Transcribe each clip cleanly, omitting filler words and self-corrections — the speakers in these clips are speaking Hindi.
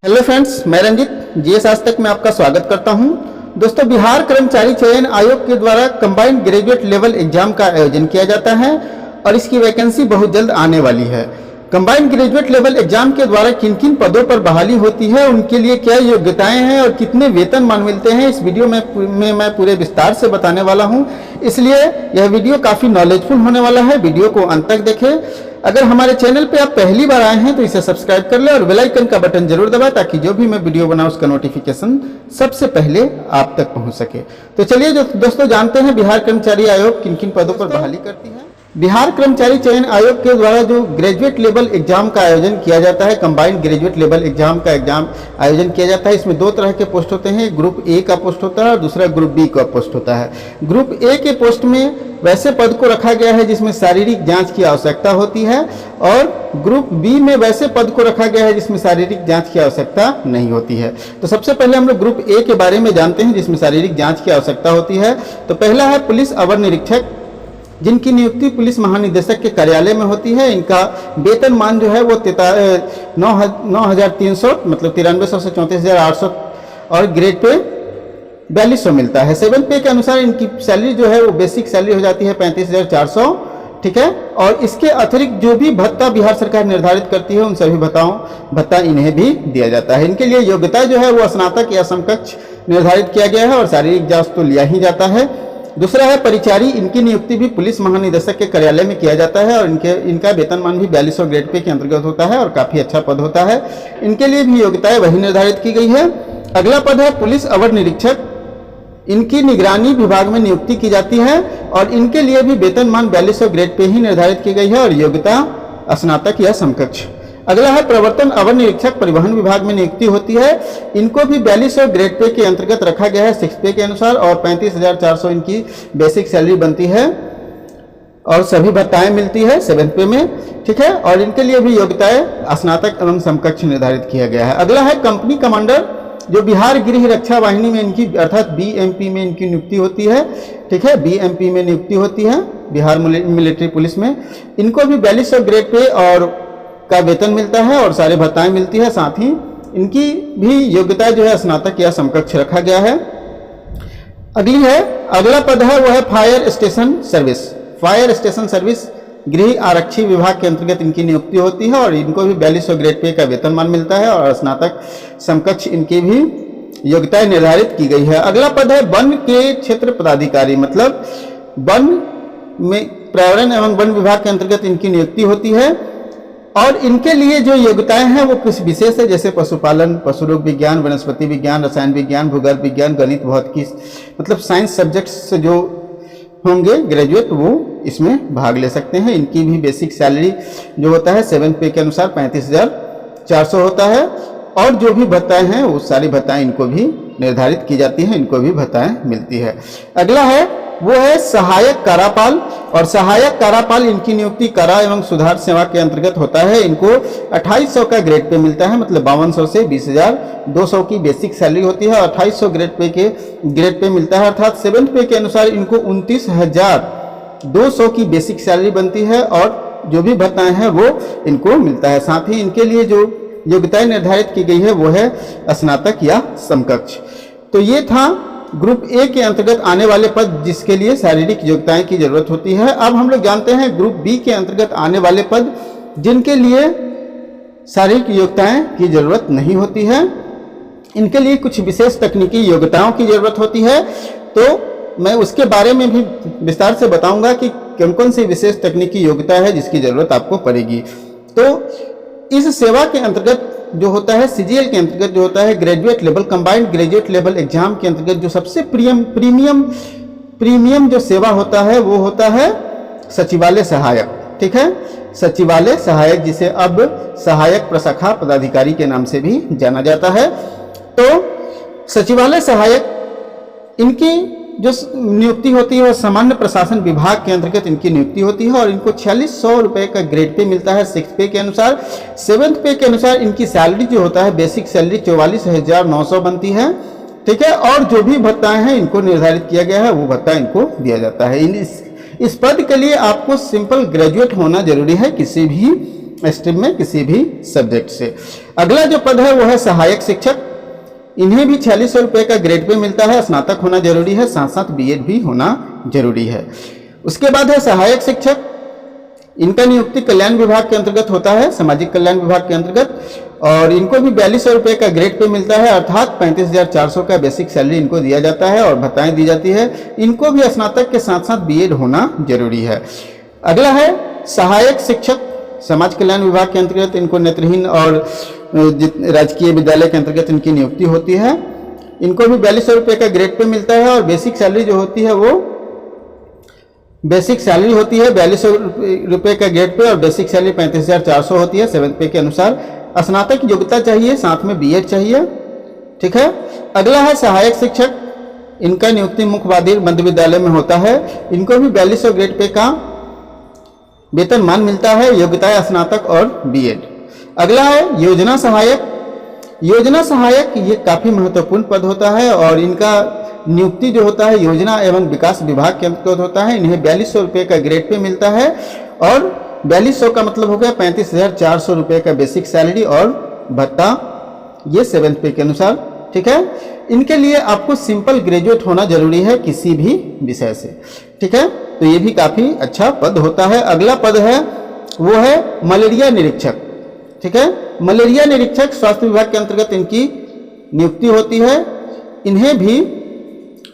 हेलो फ्रेंड्स, मैं रंजित जीएस आज तक में आपका स्वागत करता हूं। दोस्तों, बिहार कर्मचारी चयन आयोग के द्वारा कंबाइंड ग्रेजुएट लेवल एग्जाम का आयोजन किया जाता है और इसकी वैकेंसी बहुत जल्द आने वाली है। कंबाइंड ग्रेजुएट लेवल एग्जाम के द्वारा किन किन पदों पर बहाली होती है, उनके लिए क्या योग्यताएं हैं और कितने वेतनमान मिलते हैं, इस वीडियो में मैं पूरे विस्तार से बताने वाला हूं। इसलिए यह वीडियो काफ़ी नॉलेजफुल होने वाला है। वीडियो को अंत तक देखें। अगर हमारे चैनल पे आप पहली बार आए हैं तो इसे सब्सक्राइब कर लें और बेल आइकन का बटन जरूर दबाएं ताकि जो भी मैं वीडियो बनाऊं उसका नोटिफिकेशन सबसे पहले आप तक पहुंच सके। तो चलिए दोस्तों जानते हैं बिहार कर्मचारी आयोग किन किन पदों पर बहाली करती है। बिहार कर्मचारी चयन आयोग के द्वारा जो ग्रेजुएट लेवल एग्जाम का आयोजन किया जाता है, कंबाइंड ग्रेजुएट लेवल एग्जाम का आयोजन किया जाता है। इसमें दो तरह के पोस्ट होते हैं, ग्रुप ए का पोस्ट होता है और दूसरा ग्रुप बी का पोस्ट होता है। ग्रुप ए के पोस्ट में वैसे पद को रखा गया है जिसमें शारीरिक जांच की आवश्यकता होती है और ग्रुप बी में वैसे पद को रखा गया है जिसमें शारीरिक जांच की आवश्यकता नहीं होती है। तो सबसे पहले हम लोग ग्रुप ए के बारे में जानते हैं जिसमें शारीरिक जांच की आवश्यकता होती है। तो पहला है पुलिस अवर निरीक्षक, जिनकी नियुक्ति पुलिस महानिदेशक के कार्यालय में होती है। इनका वेतनमान जो है वो 9,300 मतलब 9300 से 34,800 और ग्रेड पे 4200 मिलता है। 7 पे के अनुसार इनकी सैलरी जो है वो बेसिक सैलरी हो जाती है 35,400, ठीक है। और इसके अतिरिक्त जो भी भत्ता बिहार सरकार निर्धारित करती है उन सभी भत्ता इन्हें भी दिया जाता है। इनके लिए योग्यता जो है वो स्नातक या समकक्ष निर्धारित किया गया है और शारीरिक जांच तो लिया ही जाता है। दूसरा है परिचारी, इनकी नियुक्ति भी पुलिस महानिदेशक के कार्यालय में किया जाता है और इनका वेतनमान भी 4200 ग्रेड पे के अंतर्गत होता है और काफ़ी अच्छा पद होता है। इनके लिए भी योग्यताएं वही निर्धारित की गई है। अगला पद है पुलिस अवर निरीक्षक, इनकी निगरानी विभाग में नियुक्ति की जाती है और इनके लिए भी वेतनमान 4200 ग्रेड पे ही निर्धारित की गई है और योग्यता स्नातक या समकक्ष। अगला है प्रवर्तन अवर निरीक्षक, परिवहन विभाग में नियुक्ति होती है। इनको भी 4200 ग्रेड पे के अंतर्गत रखा गया है 6 पे के अनुसार और 35,400 इनकी बेसिक सैलरी बनती है और सभी भत्ताएं मिलती है 7 पे में, ठीक है। और इनके लिए भी योग्यताएं स्नातक एवं समकक्ष निर्धारित किया गया है। अगला है कंपनी कमांडर, जो बिहार गृह रक्षा वाहिनी में इनकी अर्थात बीएमपी में इनकी नियुक्ति होती है, ठीक है। बीएमपी में नियुक्ति होती है बिहार मिलिट्री पुलिस में। इनको भी 4200 ग्रेड पे और का वेतन मिलता है और सारे भत्ताएं मिलती है। साथ ही इनकी भी योग्यता जो है स्नातक या समकक्ष रखा गया है। अगला पद है वो है fire station service. Fire station service गृह आरक्षी विभाग के अंतर्गत इनकी नियुक्ति होती है और इनको भी 4200 ग्रेड पे का वेतनमान मिलता है और स्नातक समकक्ष इनकी भी योग्यताएं निर्धारित की गई है। अगला पद है वन के क्षेत्र पदाधिकारी, मतलब वन में पर्यावरण एवं वन विभाग के अंतर्गत इनकी नियुक्ति होती है और इनके लिए जो योग्यताएं हैं वो कुछ विशेष है, जैसे पशुपालन, पशुरोग विज्ञान, वनस्पति विज्ञान, रसायन विज्ञान, भूगर्भ विज्ञान, गणित, भौतिकी, मतलब साइंस सब्जेक्ट्स से जो होंगे ग्रेजुएट वो इसमें भाग ले सकते हैं। इनकी भी बेसिक सैलरी जो होता है 7 पे के अनुसार 35,400 होता है और जो भी भत्ताएं हैं वो सारी भत्ताएं इनको भी निर्धारित की जाती हैं, इनको भी भत्ताएं मिलती है। अगला है वो है सहायक कारापाल और सहायक कारापाल इनकी नियुक्ति कारा एवं सुधार सेवा के अंतर्गत होता है। इनको 2800 का ग्रेड पे मिलता है, मतलब 5200 से 20,200 की बेसिक सैलरी होती है और 2800 ग्रेड पे मिलता है। अर्थात 7 पे के अनुसार इनको 29,200 की बेसिक सैलरी बनती है और जो भी भत्ताएं हैं वो इनको मिलता है। साथ ही इनके लिए जो योग्यताएं निर्धारित की गई है वो है स्नातक या समकक्ष। तो ये था ग्रुप ए के अंतर्गत आने वाले पद जिसके लिए शारीरिक योग्यताएं की जरूरत होती है। अब हम लोग जानते हैं ग्रुप बी के अंतर्गत आने वाले पद जिनके लिए शारीरिक योग्यताएं की जरूरत नहीं होती है। इनके लिए कुछ विशेष तकनीकी योग्यताओं की जरूरत होती है, तो मैं उसके बारे में भी विस्तार से बताऊंगा कि कौन कौन सी विशेष तकनीकी योग्यता है जिसकी जरूरत आपको पड़ेगी। तो इस सेवा के अंतर्गत जो होता है सीजीएल के अंतर्गत जो होता है graduate level combined graduate level exam के अंतर्गत जो सबसे प्रीमियम जो सेवा होता है वो होता है सचिवालय सहायक, ठीक है। सचिवालय सहायक जिसे अब सहायक प्रशाखा पदाधिकारी के नाम से भी जाना जाता है। तो सचिवालय सहायक इनकी जो नियुक्ति होती है वो सामान्य प्रशासन विभाग के अंतर्गत इनकी नियुक्ति होती है और इनको 4600 रुपए का ग्रेड पे मिलता है 6 पे के अनुसार। 7 पे के अनुसार इनकी सैलरी जो होता है बेसिक सैलरी 44,900 बनती है, ठीक है। और जो भी भत्ताएं हैं इनको निर्धारित किया गया है वो भत्ता इनको दिया जाता है। इस पद के लिए आपको सिंपल ग्रेजुएट होना जरूरी है किसी भी स्ट्रीम में किसी भी सब्जेक्ट से। अगला जो पद है वो है सहायक शिक्षक। इन्हें भी 4600 रुपये का ग्रेड पे मिलता है। स्नातक होना जरूरी है, साथ साथ बीएड भी होना जरूरी है। उसके बाद है सहायक शिक्षक। इनका नियुक्ति कल्याण विभाग के अंतर्गत होता है, सामाजिक कल्याण विभाग के अंतर्गत, और इनको भी 4200 रुपये का ग्रेड पे मिलता है, अर्थात 35,400 का बेसिक सैलरी इनको दिया जाता है और भत्ताएं दी जाती है। इनको भी स्नातक के साथ साथ बीएड होना जरूरी है। अगला है सहायक शिक्षक, समाज कल्याण विभाग के अंतर्गत इनको नेत्रहीन और राजकीय विद्यालय के अंतर्गत इनकी नियुक्ति होती है। इनको भी 4200 रुपये का ग्रेड पे मिलता है और बेसिक सैलरी जो होती है वो बेसिक सैलरी होती है 4200 रुपये का ग्रेड पे और बेसिक सैलरी 35,400 होती है 7th पे के अनुसार। स्नातक योग्यता चाहिए, साथ में बीएड चाहिए। ठीक है। अगला है सहायक शिक्षक। इनका नियुक्ति मुख्य बाधिर मध्य विद्यालय में होता है। इनको भी 4200 ग्रेड पे का वेतनमान मिलता है, योग्यता स्नातक और बीएड। अगला है योजना सहायक। योजना सहायक ये काफी महत्वपूर्ण पद होता है और इनका नियुक्ति जो होता है योजना एवं विकास विभाग के अंतर्गत होता है। इन्हें 4200 रुपये का ग्रेड पे मिलता है और 4200 का मतलब हो गया 35,400 रुपये का बेसिक सैलरी और भत्ता, ये 7th पे के अनुसार। ठीक है। इनके लिए आपको सिंपल ग्रेजुएट होना जरूरी है किसी भी विषय से। ठीक है। तो ये भी काफी अच्छा पद होता है। अगला पद है वो है मलेरिया निरीक्षक। ठीक है। मलेरिया निरीक्षक स्वास्थ्य विभाग के अंतर्गत इनकी नियुक्ति होती है। इन्हें भी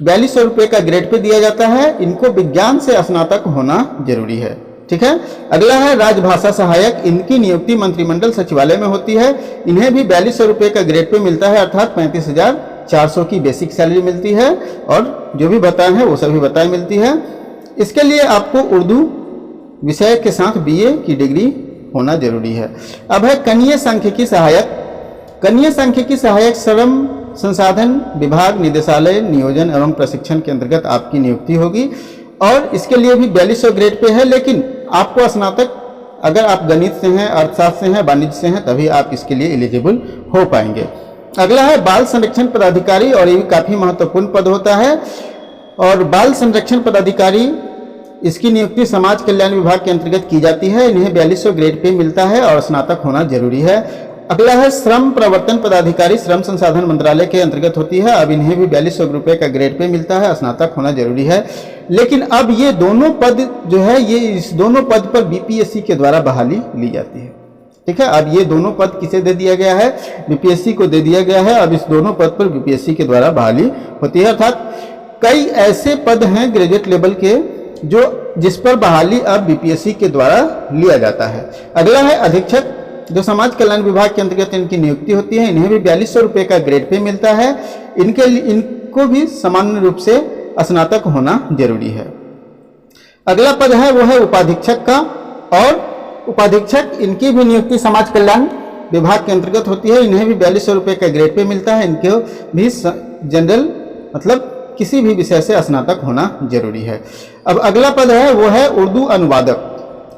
4200 रुपये का ग्रेड पे दिया जाता है। इनको विज्ञान से स्नातक होना जरूरी है। ठीक है। अगला है राजभाषा सहायक। इनकी नियुक्ति मंत्रिमंडल सचिवालय में होती है। इन्हें भी 4200 रुपये का ग्रेड पे मिलता है, अर्थात 35,400 की बेसिक सैलरी मिलती है और जो भी भत्ताएं हैं वो सभी भत्ताएं मिलती है। इसके लिए आपको उर्दू विषय के साथ बीए की डिग्री होना जरूरी है। अब है कनीय सांख्यिकी सहायक। कनीय सांख्यिकी सहायक श्रम संसाधन विभाग निदेशालय नियोजन एवं प्रशिक्षण के अंतर्गत आपकी नियुक्ति होगी और इसके लिए भी 4200 ग्रेड पे है, लेकिन आपको स्नातक अगर आप गणित से हैं, अर्थशास्त्र से हैं, वाणिज्य से हैं, तभी आप इसके लिए एलिजिबल हो पाएंगे। अगला है बाल संरक्षण पदाधिकारी और ये काफी महत्वपूर्ण पद होता है और बाल संरक्षण पदाधिकारी इसकी नियुक्ति समाज कल्याण विभाग के अंतर्गत की जाती है। इन्हें 4200 ग्रेड पे मिलता है और स्नातक होना जरूरी है। अगला है श्रम प्रवर्तन पदाधिकारी, श्रम संसाधन मंत्रालय के अंतर्गत होती है। अब इन्हें भी 4200 रुपये का ग्रेड पे मिलता है, स्नातक होना जरूरी है। लेकिन अब ये दोनों पद जो है ये इस दोनों पद पर बीपीएससी के द्वारा बहाली ली जाती है। ठीक है। अब ये दोनों पद किसे दे दिया गया है? बीपीएससी को दे दिया गया है। अब इस दोनों पद पर बीपीएससी के द्वारा बहाली होती है, अर्थात कई ऐसे पद हैं ग्रेजुएट लेवल के जिस पर बहाली अब बीपीएससी के द्वारा लिया जाता है। अगला है अधीक्षक, जो समाज कल्याण विभाग के अंतर्गत इनकी नियुक्ति होती है। इन्हें भी 4200 रुपये का ग्रेड पे मिलता है। इनको भी सामान्य रूप से स्नातक होना जरूरी है। अगला पद है वो है उपाधीक्षक का और उपाधीक्षक इनकी भी नियुक्ति समाज कल्याण विभाग के अंतर्गत होती है। इन्हें भी 4200 रुपये का ग्रेड पे मिलता है। इनको भी जनरल मतलब किसी भी विषय से स्नातक होना जरूरी है। अब अगला पद है वो है उर्दू अनुवादक।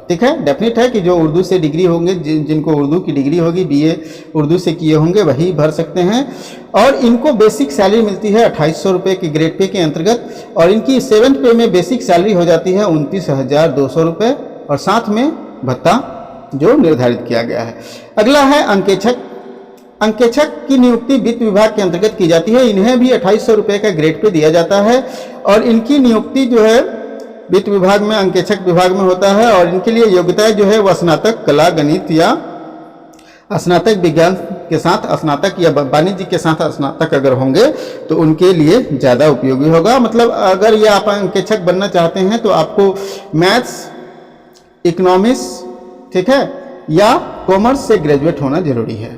ठीक है। डेफिनेट है कि जो उर्दू से डिग्री होंगे, जिनको उर्दू की डिग्री होगी, बीए उर्दू से किए होंगे, वही भर सकते हैं और इनको बेसिक सैलरी मिलती है 2800 रुपये के ग्रेड पे के अंतर्गत और इनकी 7th पे में बेसिक सैलरी हो जाती है 29,200 रुपये और साथ में भत्ता जो निर्धारित किया गया है। अगला है अंकेक्षक। अंकेक्षक की नियुक्ति वित्त विभाग के अंतर्गत की जाती है। इन्हें भी 2800 रुपये का ग्रेड पे दिया जाता है और इनकी नियुक्ति जो है वित्त विभाग में अंकेक्षक विभाग में होता है और इनके लिए योग्यता जो है वह स्नातक कला गणित या स्नातक विज्ञान के साथ स्नातक या वाणिज्य के साथ स्नातक अगर होंगे तो उनके लिए ज़्यादा उपयोगी होगा। मतलब अगर ये आप अंकेक्षक बनना चाहते हैं तो आपको मैथ्स, इकोनॉमिक्स, ठीक है, या कॉमर्स से ग्रेजुएट होना जरूरी है।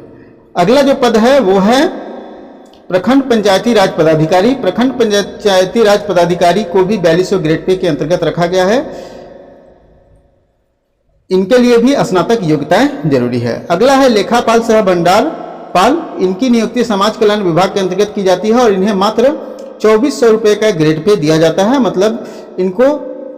अगला जो पद है वो है प्रखंड पंचायती राज पदाधिकारी। प्रखंड पंचायती राज पदाधिकारी को भी 4200 ग्रेड पे के अंतर्गत रखा गया है। इनके लिए भी स्नातक योग्यताएं जरूरी है। अगला है लेखापाल सह भंडार पाल। इनकी नियुक्ति समाज कल्याण विभाग के अंतर्गत की जाती है और इन्हें मात्र 2400 रुपये का ग्रेड पे दिया जाता है। मतलब इनको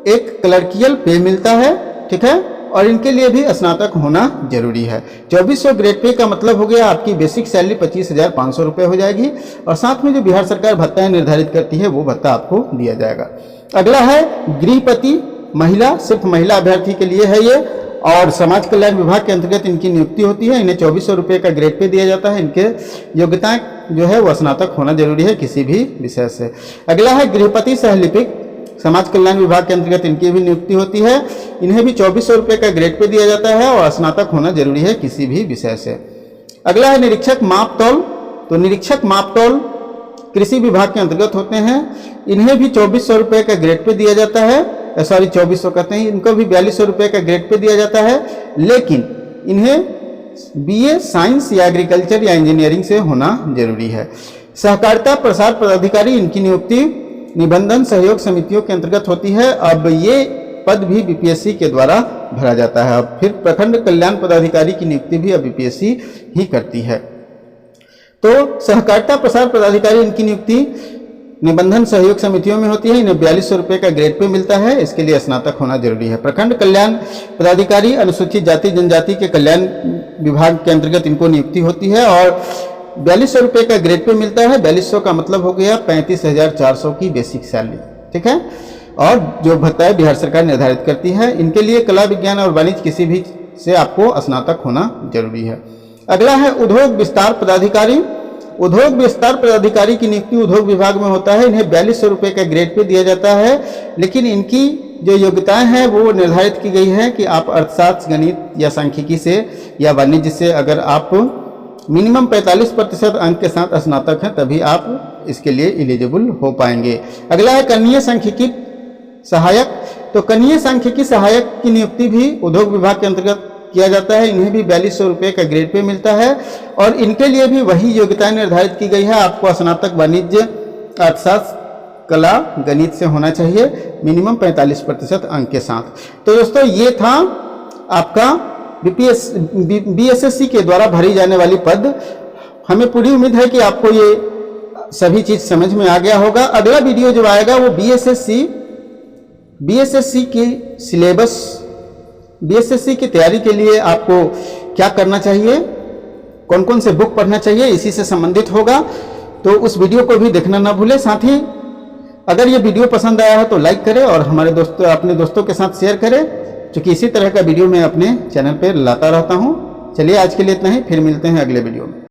एक क्लर्कियल पे मिलता है। ठीक है। और इनके लिए भी स्नातक होना जरूरी है। 2400 ग्रेड पे का मतलब हो गया आपकी बेसिक सैलरी 25,500 रुपये हो जाएगी और साथ में जो बिहार सरकार भत्ताएं निर्धारित करती है वो भत्ता आपको दिया जाएगा। अगला है गृहपति महिला, सिर्फ महिला अभ्यर्थी के लिए है ये और समाज कल्याण विभाग के अंतर्गत इनकी नियुक्ति होती है। इन्हें 2400 रुपये का ग्रेड पे दिया जाता है। इनके योग्यता जो है वो स्नातक होना जरूरी है किसी भी विषय से। अगला है गृहपति सहलिपिक, समाज कल्याण विभाग के अंतर्गत इनकी भी नियुक्ति होती है। इन्हें भी 2400 रुपये का ग्रेड पे दिया जाता है और स्नातक होना जरूरी है किसी भी विषय से। अगला है निरीक्षक मापतौल, तो निरीक्षक मापतौल कृषि विभाग के अंतर्गत होते हैं। इन्हें भी 2400 रुपये का ग्रेड पे दिया जाता है, 2400 कहते हैं, इनको भी 4200 रुपये का ग्रेड पे दिया जाता है, लेकिन इन्हें बीए साइंस या एग्रीकल्चर या इंजीनियरिंग से होना जरूरी है। सहकारिता प्रसार पदाधिकारी, इनकी नियुक्ति निबंधन सहयोग समितियों के अंतर्गत होती है। अब ये पद भी बीपीएससी के द्वारा भरा जाता है। अब फिर प्रखंड कल्याण पदाधिकारी की नियुक्ति भी अब बीपीएससी ही करती है। तो सहकारिता प्रसार पदाधिकारी, इनकी नियुक्ति निबंधन सहयोग समितियों में होती है। इन्हें 4200 रुपये का ग्रेड पे मिलता है। इसके लिए स्नातक होना जरूरी है। प्रखंड कल्याण पदाधिकारी, अनुसूचित जाति जनजाति के कल्याण विभाग के अंतर्गत इनको नियुक्ति होती है और 4200 रुपये का ग्रेड पे मिलता है। 4200 का मतलब हो गया 35,400 की बेसिक सैलरी, ठीक है। और जो भत्ता है बिहार सरकार निर्धारित करती है। इनके लिए कला विज्ञान और वाणिज्य किसी भी से आपको स्नातक होना जरूरी है। अगला है उद्योग विस्तार पदाधिकारी। उद्योग विस्तार पदाधिकारी की नियुक्ति उद्योग विभाग में होता है। इन्हें 4200 रुपये का ग्रेड पे दिया जाता है, लेकिन इनकी जो योग्यताएं हैं वो निर्धारित की गई है कि आप अर्थशास्त्र, गणित या सांख्यिकी से या वाणिज्य से अगर आप मिनिमम 45% अंक के साथ स्नातक हैं तभी आप इसके लिए एलिजिबल हो पाएंगे। अगला है कनीय सांख्यिकी सहायक। तो कनीय सांख्यिकी सहायक की नियुक्ति भी उद्योग विभाग के अंतर्गत किया जाता है। इन्हें भी 4200 रुपये का ग्रेड पे मिलता है और इनके लिए भी वही योग्यताएं निर्धारित की गई है। आपको स्नातक वाणिज्य, अर्थशास्त्र, कला, गणित से होना चाहिए, मिनिमम 45% अंक के साथ। तो दोस्तों ये था आपका बीएसएससी के द्वारा भरी जाने वाली पद। हमें पूरी उम्मीद है कि आपको ये सभी चीज समझ में आ गया होगा। अगला वीडियो जो आएगा वो बीएसएससी की सिलेबस, बीएसएससी की तैयारी के लिए आपको क्या करना चाहिए, कौन कौन से बुक पढ़ना चाहिए, इसी से संबंधित होगा। तो उस वीडियो को भी देखना ना भूलें। साथ ही अगर ये वीडियो पसंद आया है तो लाइक करें और हमारे दोस्तों, अपने दोस्तों के साथ शेयर करें, क्योंकि इसी तरह का वीडियो मैं अपने चैनल पर लाता रहता हूँ। चलिए आज के लिए इतना ही, फिर मिलते हैं अगले वीडियो में।